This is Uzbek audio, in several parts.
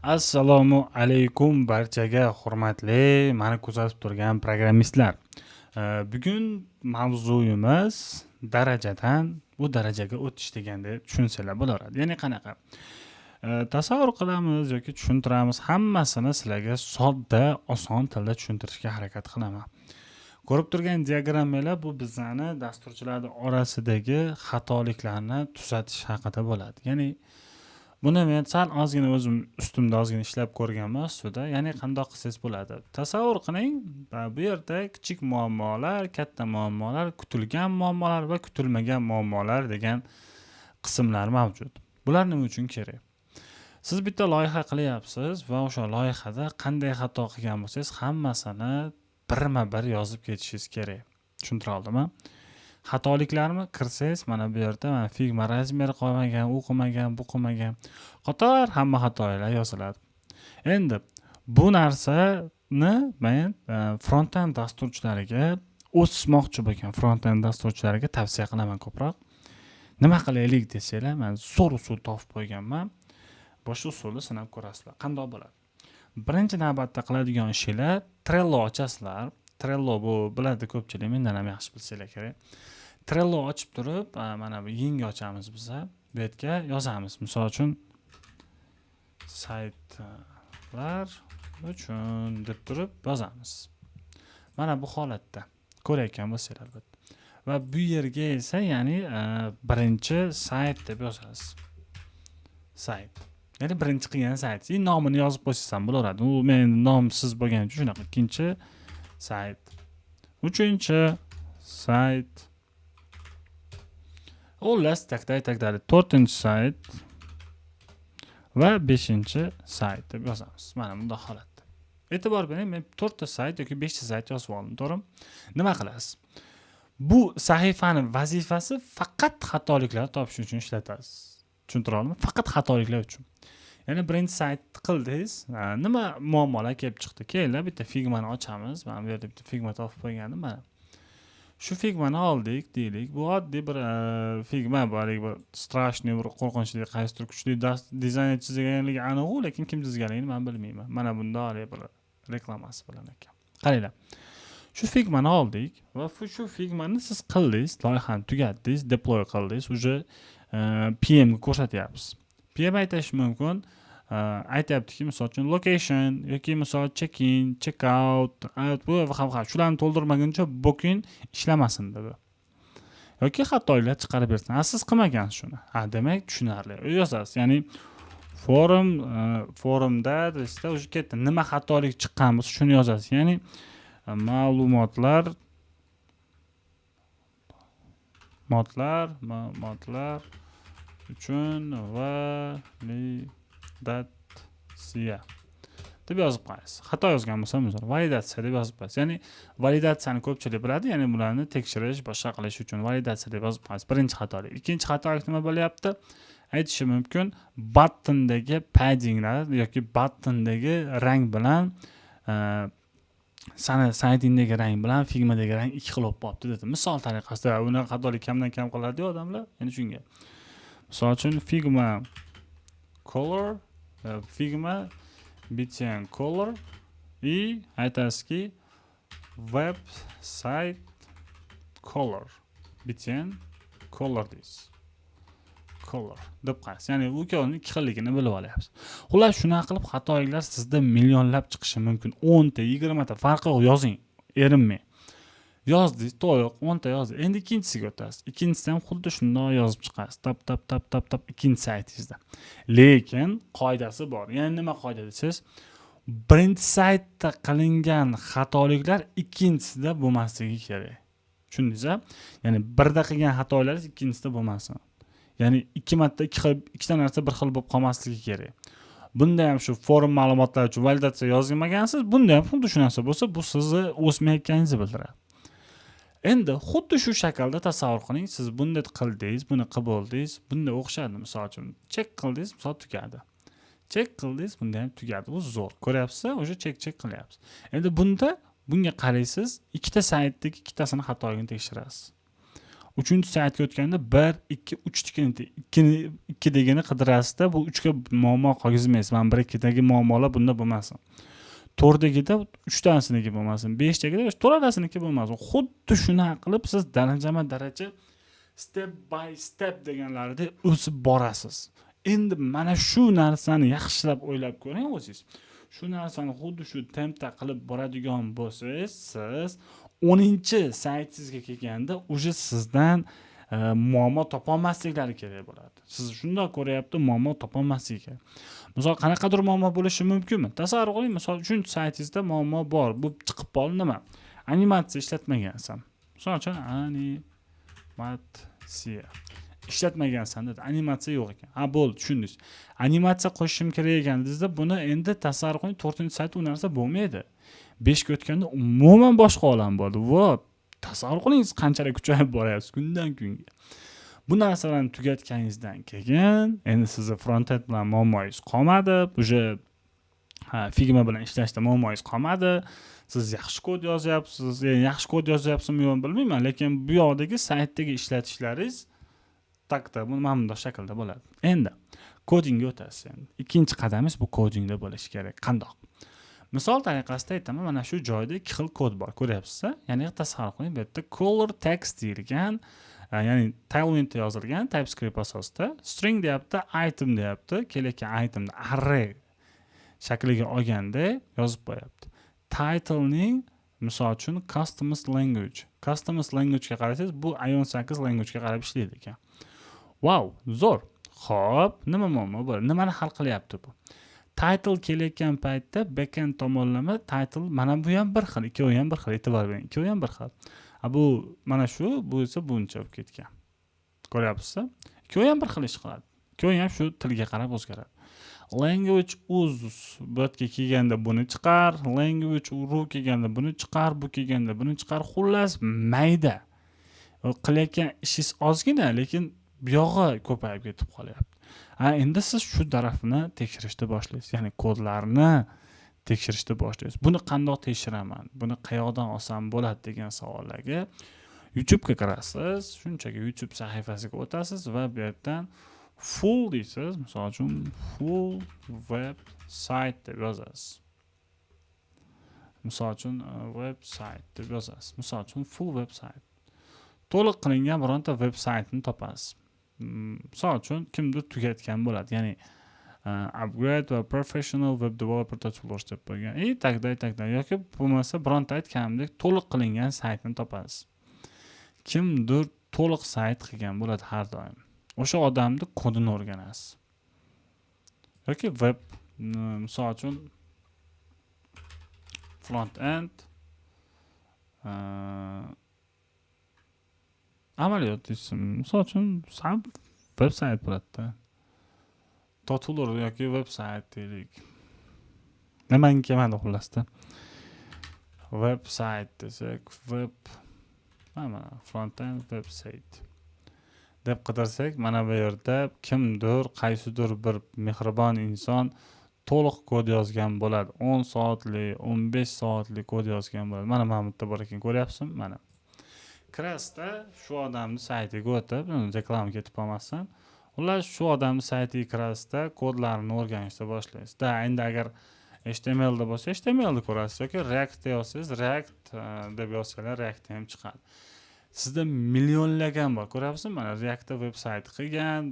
Assalomu alaykum barchaga hurmatli mani kuzatib turgan programmistlar. Bugun mavzuyimiz darajadan bu darajaga o'tish deganda tushunsanglar bo'laveradi. Ya'ni qanaqa? Tasavvur qilamiz yoki tushuntiramiz, hammasini sizlarga sodda, oson tilda tushuntirishga harakat qilaman. Ko'rib turgan diagrammalar bu bizani dasturchilar orasidagi xatoliklarni tuzatish haqida bo'ladi. Ya'ni buni men sal ozgina o'zim ustimda ozgina ishlab ko'rganman ustida. Ya'ni qandoq qilsangiz bo'ladi. Tasavvur qiling, bu yerda kichik muammolar, katta muammolar, kutilgan muammolar va kutilmagan muammolar degan qismlar mavjud. Bular nima uchun kerak? Siz bitta loyiha qilyapsiz va o'sha loyihada qanday xato qilgan bo'lsangiz, hammasini birma-bir yozib ketishingiz kerak. Tushuntira oldimmi? Xatoliklarni kirsangiz, mana bu yerda mana Figma razmeri qolmagan, u qilmagan, bu qilmagan. Qator hamma xatolar yoziladi. Endi bu narsani men front-end dasturchilariga, o'smoqchi bo'lgan front-end dasturchilariga tavsiya qilaman ko'proq. Nima qilaylik desanglar, men zo'r usul topib qo'yganman. Boshqa usulni sinab ko'rasizlar. Qanday bo'ladi? Birinchi navbatda qiladigan ishinglar Trello ochasizlar. Trello bu biladi ko'pchilik, mendan ham yaxshi bilsanglar kerak. Trello ochib turib, mana bu yangi ochamiz biz. Bu yerga yozamiz. Misol uchun saytlar uchun deb turib yozamiz. Mana bu holatda ko'rayotgan bo'lsanglar albatta. Va bu yerga esa, ya'ni birinchi sayt deb yozasiz. Sayt. Ya'ni birinchi qilgan sayt. Nomini yozib qo'ysangiz ham bo'laveradi. U men nomsiz bo'lgani uchun shunaqa. Ikkinchi sayt. Uchinchi sayt. Xullas, takday. 4-sayt va 5-sayt deb yozamiz. Mana bunday holatda. E'tibor bering, men 4-sayt yoki 5-sayt yozib oldim, to'g'rimi? Nima qilasiz? Bu sahifani vazifasi faqat xatoliklar topish uchun ishlatasiz. Tushuntira oldimmi? Faqat xatoliklar uchun. Ya'ni birinchi sayt qildingiz, nima muammolar kelib chiqdi? Kelinglar bitta Figmani ochamiz. Men bu yerda bitta Figma topib qo'ygandim mana. Shu Figmani oldik deylik. Bu oddiy bir Figma, bir strashniy, bir qo'rqinchli, qaysidir kuchli dizayn chizganligi aniq, lekin kim chizganligini men bilmayman. Mana bunda olib bir reklamasi bilan ekan. Qaranglar. Shu Figmani oldik va shu Figmani siz qildingiz, loyihani tugatdingiz, deploy qildingiz, uje PM ga ko'rsatyapsiz. PM aytish mumkin, aytayaptiki, misol uchun location yoki misol check-in, check-out, bu va shularni to'ldirmaguncha booking ishlamasin dedi. Yoki xatolar chiqarib bersin. Siz qilmagansiz shuni. Demak tushunarli. Yozasiz. Ya'ni forumda sizda o'sha ketdi. Nima xatolik chiqqan bo'lsa shuni yozasiz. Ya'ni ma'lumotlar uchun validatsiya deb yozib qo'yasiz. Xato yozgan bo'lsam, validatsiya deb yozib qo'yasiz. Ya'ni validatsiyani ko'pchilik biladi, ya'ni bularni tekshirish, boshqa qilish uchun validatsiya deb yozib qo'yasiz. Birinchi xatolik. Ikkinchi xatolik nima bo'lyapti? Aytishi mumkin, buttondagi paddinglar yoki buttondagi rang bilan sana saytingdagi rang bilan Figmadagi rang ikki xil bo'lib qolibdi dedi. Misol tariqasida uni xatolik kamdan kam qiladi-ku odamlar. Ya'ni shunga. Misol uchun Figma color, Figma btn color и aytasizki website color btn color deysiz. Color deb qo'yasiz. Ya'ni u ikkovining ikki xilligini bilib olyapsiz. Xullas, shunaqa qilib xatoliklar sizda millionlab chiqishi mumkin. 10 ta, 20 ta farqi yo'q, yozing. Erinmang. Yozdingiz, to'liq 10 ta yozdi. Endi ikkinchisiga o'tasiz. Ikkinchisida ham xuddi shunday yozib chiqasiz. Tap ikkinchi saytingizda. Lekin qoidasi bor. Ya'ni nima qoida desangiz, birinchi saytda qilingan xatoliklar ikkinchisida bo'lmasligi kerak. Tushundingizmi? Ya'ni birda qilgan xatolaringiz ikkinchisida bo'lmasin. Ya'ni ikkita narsa bir xil bo'lib qolmasligi kerak. Bunda ham shu forum ma'lumotlari uchun validatsiya yozmagansiz, bunda ham xuddi shu narsa bo'lsa, bu sizni o'smayotganingizni bildiradi. Endi xuddi shu shaklda tasavvur qiling, siz bunday qildingiz, buni qilib oldingiz, bunda o'xshadi. Misol uchun check qildingiz, misol tugadi. Check qildingiz, bunda ham tugadi. Bu zo'r. Ko'ryapsiz, o'sha check qilyapsiz. Endi bunga qaraysiz, ikkita saytdagi ikkitasini xatoligini tekshirasiz. uchinchi saytga o'tganda 1 2 3 2 degani qidirasizda, bu 3 ga muammo qolgizmaysiz. Mana 1 2 dagi muammolar bunda bo'lmasin. 4 dagida 3 tasiniki bo'lmasin, 5 dagida to'ralasiniki bo'lmasin. Xuddi shuni qilib siz darajama-daraja step by step deganlaridek o'sib borasiz. Endi mana shu narsani yaxshilab o'ylab ko'ring o'zingiz. Shu narsani xuddi shu tempda qilib boradigan bo'lsangiz, siz 10-saytingizga kelganda уже sizdan muammo topolmasliklari kerak bo'ladi. Siz shunday ko'ryapti, muammo topolmasligi kerak. Misol qanaqadir muammo bo'lishi mumkinmi? Tasavvur qiling, misol 3-saytingizda muammo bor. Bu chiqib qoldi nima? Animatsiya ishlatmagansan. Misol uchun animatsiya ishlatmagansan dedi. Animatsiya yo'q ekan. Ha, bo'ldi, tushundingiz. Animatsiya qo'shishim kerak ekan dedingiz-da, buni endi tasavvur qiling, 4-sayt u narsa bo'lmaydi. 5 ga o'tganda umuman boshqa olam bo'ldi. Va tasavvur qilingiz qanchalik kuchayib boryapsiz kundan kunga. Bu narsalarni tugatganingizdan keyin endi sizni front-end bilan muammoingiz qolmadi. Uje Figma bilan ishlashda muammoingiz qolmadi. Siz yaxshi kod yozyapsiz, yaxshi kod yozyapsizmi yo'qmi bilmayman, lekin bu yoqdagi saytdagi ishlatishlaringiz takda mana bunday shaklda bo'ladi. Endi kodingga o'tasiz. Ikkinchi qadamingiz bu kodingda bo'lishi kerak. Qandoq? Misol tariqasida aytaman, mana shu joyda ikki xil kod bor, ko'ryapsiz-a? Ya'ni tasavvur qiling, bu yerda color text deyilgan, ya'ni Tailwind yozilgan TypeScript asosida, string deyapti, item deyapti, kelayotgan itemni array shakliga olganda yozib qo'yapti. Titlening misol uchun customized language ga qarasangiz, bu Ion 8 language ga qarab ishlaydi ekan. Wow, zo'r. Xo'p, nima muammo bor? Nimani hal qilyapti bu? Title kelayotgan paytda backend tomonlama title mana bu ham bir xil, ikkovi ham bir xil, e'tibor bering, ikkovi ham bir xil. Bu mana shu, bu esa buncha bo'lib ketgan. Ko'ryapsizmi? Ikkovi ham bir xil ish qiladi. Ikkovi ham shu tilga qarab o'zgaradi. Language uz bu yerga kelganda buni chiqar, language ru kelganda buni chiqar, bu kelganda buni chiqar. Xullas mayda. Qilayotgan ishingiz ozgina, lekin bu yog'i ko'payib ketib qolyapti. Endi siz shu tarafni tekshirishni boshlaysiz, ya'ni kodlarni tekshirishni boshlaysiz. Buni qanday tekshiraman? Buni qayoqdan olsam bo'ladi degan savollarga YouTube ga kirasiz, shunchaki YouTube sahifasiga o'tasiz va bu yerdan full deysiz, misol uchun full website deb yozasiz. Misol uchun website deb yozasiz. Misol uchun full website. To'liq qilingan bironta websaytni topasiz. Misol uchun kimdir tugatgan bo'ladi, ya'ni upgrade va professional web developer tools deb qo'ygan. Tagda yoki bo'lmasa bironta aytganimdek to'liq qilingan saytni topasiz. Kimdir to'liq sayt qilgan bo'ladi har doim. O'sha odamni kodini o'rganasiz. Yoki web, misol uchun front end amaliyot deysiz. Misol uchun websayt bo'ladi. Totular yoki websayt deylik. Nimaga kelmadi xullasda. Websayt desak, mana front end website deb qidirsak, mana bu yerda kimdir, qaysidir bir mehribon inson to'liq kod yozgan bo'ladi. 10 soatlik, 15 soatlik kod yozgan bo'ladi. Mana bu yerda bor ekan, ko'ryapsizmi? Mana. Kirasda shu odamning saytiga o'tib, reklama ketib qolmasdan, ular shu odamning saytiga kirasda kodlarini o'rganishni boshlaysiz. Endi agar HTML da bo'lsa, HTML da ko'rasiz yoki React yozsangiz, React deb yozsanglar, React ham chiqadi. Sizda millionlagan bor, ko'ryapsizmi? Mana React veb-sayt qilgan,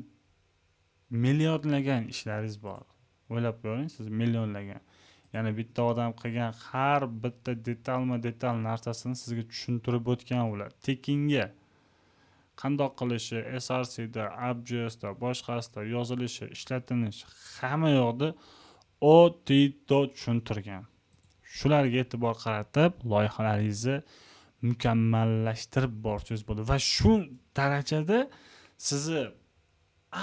millionlagan ishlaringiz bor. O'ylab ko'ring, siz millionlagan. Ya'ni bitta odam qilgan har bitta detal narsasini sizga tushuntirib o'tgan ular. Tekinga qandoq qilishi, SRC da, AppJS da, boshqasida yozilishi, ishlatilishi hamma yoqda o'tida tushuntirgan. Shularga e'tibor qaratib, loyihalaringizni mukammallashtirib borsangiz bo'ladi va shu darajada sizni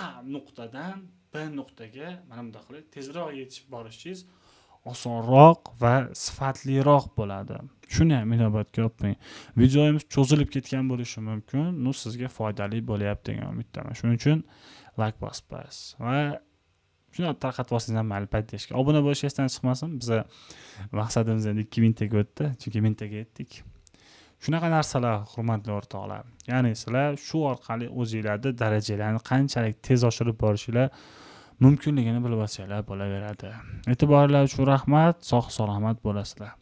A nuqtadan B nuqtaga mana bunday qilib tezroq yetishib borishingiz osonroq va sifatliroq bo'ladi. Shuni ham inobatga olib, videomiz cho'zilib ketgan bo'lishi mumkin, sizga foydali bo'lyapti degan umiddaman. Shuning uchun like bosasiz va shuni tarqatib olsangiz ham mayli paytdashga. Obuna bo'lish esdan chiqmasin. Biz maqsadimiz endi 2000 taga o'tdi, chunki 1000 taga yetdik. Shunaqa narsalar, hurmatli o'rtoqlar. Ya'ni sizlar shu orqali o'zingizlarni darajalarni qanchalik tez oshirib borishinglar mumkinligini bilib olsanglar bo'laveradi. E'tiboringlar uchun rahmat, sog' salomat bo'lasizlar.